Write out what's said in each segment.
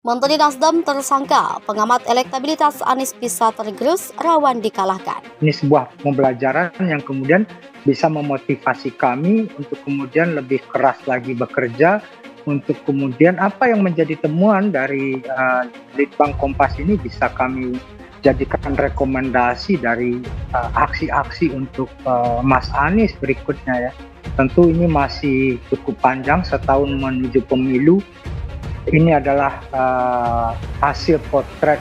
Menteri Nasdem tersangka, pengamat elektabilitas Anies bisa tergerus, rawan dikalahkan. Ini sebuah pembelajaran yang kemudian bisa memotivasi kami untuk kemudian lebih keras lagi bekerja, untuk kemudian apa yang menjadi temuan dari Litbang Kompas ini bisa kami jadikan rekomendasi dari aksi-aksi untuk Mas Anies berikutnya ya. Tentu ini masih cukup panjang, setahun menuju pemilu. Ini adalah hasil potret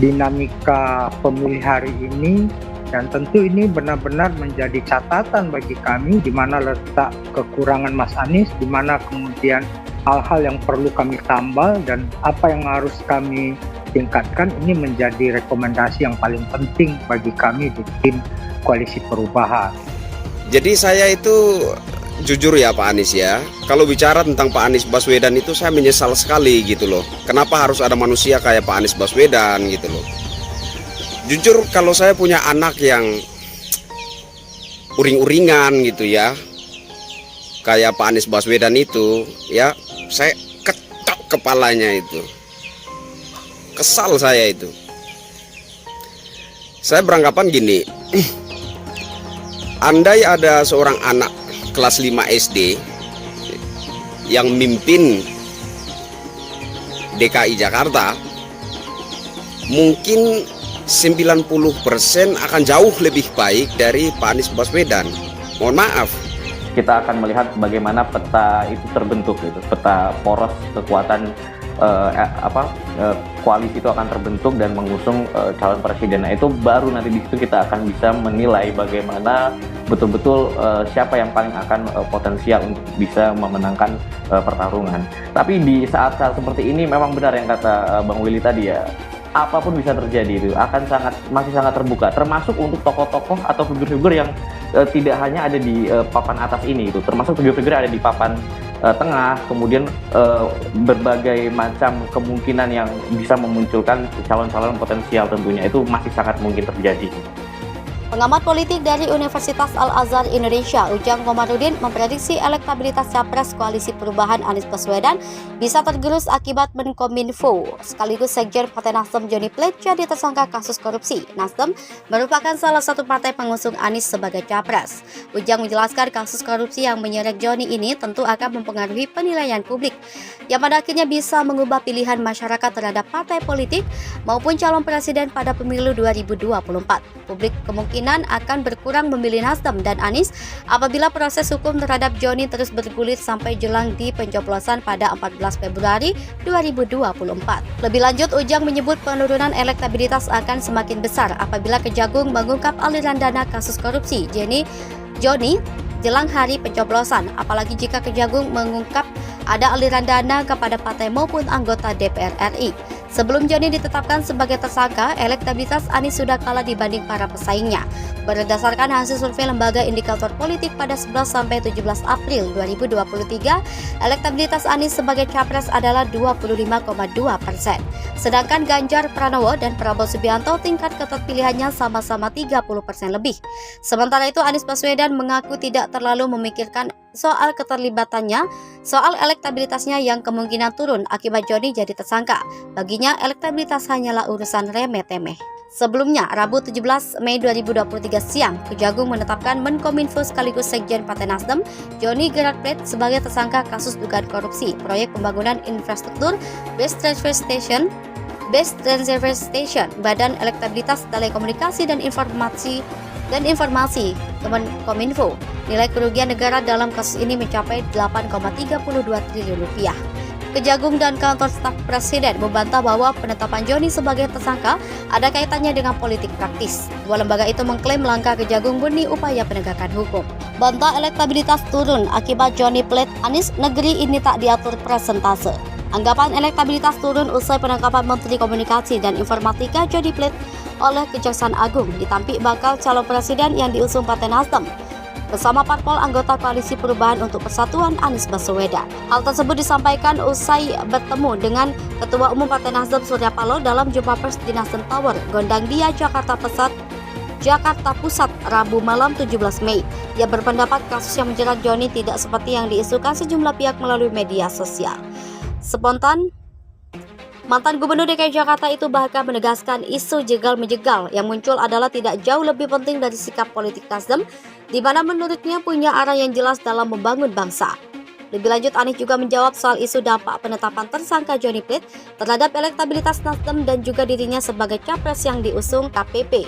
dinamika pemilih hari ini, dan tentu ini benar-benar menjadi catatan bagi kami di mana letak kekurangan Mas Anies, di mana kemudian hal-hal yang perlu kami tambal dan apa yang harus kami tingkatkan. Ini menjadi rekomendasi yang paling penting bagi kami di tim Koalisi Perubahan. Jadi saya itu jujur ya Pak Anies ya, kalau bicara tentang Pak Anies Baswedan itu saya menyesal sekali gitu loh. Kenapa harus ada manusia kayak Pak Anies Baswedan gitu loh. Jujur kalau saya punya anak yang uring-uringan gitu ya, kayak Pak Anies Baswedan itu ya, saya ketok kepalanya itu. Kesal saya itu. Saya beranggapan gini, andai ada seorang anak kelas 5 SD yang mimpin DKI Jakarta, mungkin 90% akan jauh lebih baik dari Pak Anies Baswedan. Mohon maaf. Kita akan melihat bagaimana peta itu terbentuk, gitu. Peta poros kekuatan koalisi itu akan terbentuk dan mengusung calon presiden. Nah, itu baru nanti di situ kita akan bisa menilai bagaimana betul-betul siapa yang paling akan potensial untuk bisa memenangkan pertarungan. Tapi di saat-saat seperti ini memang benar yang kata Bang Willy tadi ya, apapun bisa terjadi, itu akan masih sangat terbuka, termasuk untuk tokoh-tokoh atau figur-figur yang tidak hanya ada di papan atas ini, itu termasuk figur-figur yang ada di papan tengah, kemudian berbagai macam kemungkinan yang bisa memunculkan calon-calon potensial tentunya itu masih sangat mungkin terjadi. Pengamat politik dari Universitas Al-Azhar Indonesia, Ujang Komarudin, memprediksi elektabilitas Capres Koalisi Perubahan Anies Baswedan bisa tergerus akibat Menkominfo sekaligus Sekjen Partai Nasdem Johnny Plate jadi tersangka kasus korupsi. Nasdem merupakan salah satu partai pengusung Anies sebagai Capres. Ujang menjelaskan kasus korupsi yang menyeret Johnny ini tentu akan mempengaruhi penilaian publik, yang pada akhirnya bisa mengubah pilihan masyarakat terhadap partai politik maupun calon presiden pada pemilu 2024. Publik kemungkinan akan berkurang memilih Nasdem dan Anies apabila proses hukum terhadap Johnny terus bergulir sampai jelang di pencoblosan pada 14 Februari 2024. Lebih lanjut, Ujang menyebut penurunan elektabilitas akan semakin besar apabila Kejagung mengungkap aliran dana kasus korupsi Johnny jelang hari pencoblosan, apalagi jika Kejagung mengungkap ada aliran dana kepada partai maupun anggota DPR RI. Sebelum Johnny ditetapkan sebagai tersangka, elektabilitas Anies sudah kalah dibanding para pesaingnya. Berdasarkan hasil survei lembaga indikator politik pada 11-17 April 2023, elektabilitas Anies sebagai Capres adalah 25,2%. Sedangkan Ganjar Pranowo dan Prabowo Subianto tingkat keterpilihannya sama-sama 30% lebih. Sementara itu Anies Baswedan mengaku tidak terlalu memikirkan soal keterlibatannya, soal elektabilitasnya yang kemungkinan turun akibat Johnny jadi tersangka. Baginya elektabilitas hanyalah urusan remeh-temeh. Sebelumnya, Rabu 17 Mei 2023 siang, Kejagung menetapkan Menkominfo sekaligus Sekjen Partai Nasdem Johnny Plate sebagai tersangka kasus dugaan korupsi proyek pembangunan infrastruktur Base Transfer Station, Badan Elektabilitas Telekomunikasi dan Informasi Kemenkominfo. Nilai kerugian negara dalam kasus ini mencapai 8,32 triliun rupiah. Kejagung dan kantor staf presiden membantah bahwa penetapan Johnny sebagai tersangka ada kaitannya dengan politik praktis. Dua lembaga itu mengklaim langkah Kejagung murni upaya penegakan hukum. Bantah elektabilitas turun akibat Johnny Plate, Anies negeri ini tak diatur presentase. Anggapan elektabilitas turun usai penangkapan Menteri Komunikasi dan Informatika Johnny Plate oleh Kejaksaan Agung ditampik bakal calon presiden yang diusung Partai Nasdem bersama parpol anggota Koalisi Perubahan untuk Persatuan Anies Baswedan. Hal tersebut disampaikan usai bertemu dengan Ketua Umum Partai Nasdem Surya Paloh dalam jumpa pers di Nasdem Tower, Gondang Dia, Jakarta Pusat, Rabu malam 17 Mei. Ia berpendapat kasus yang menjerat Johnny tidak seperti yang diisukan sejumlah pihak melalui media sosial. Spontan Mantan Gubernur DKI Jakarta itu bahkan menegaskan isu jegal-menjegal yang muncul adalah tidak jauh lebih penting dari sikap politik Nasdem, di mana menurutnya punya arah yang jelas dalam membangun bangsa. Lebih lanjut, Anies juga menjawab soal isu dampak penetapan tersangka Johnny Plate terhadap elektabilitas Nasdem dan juga dirinya sebagai capres yang diusung KPP.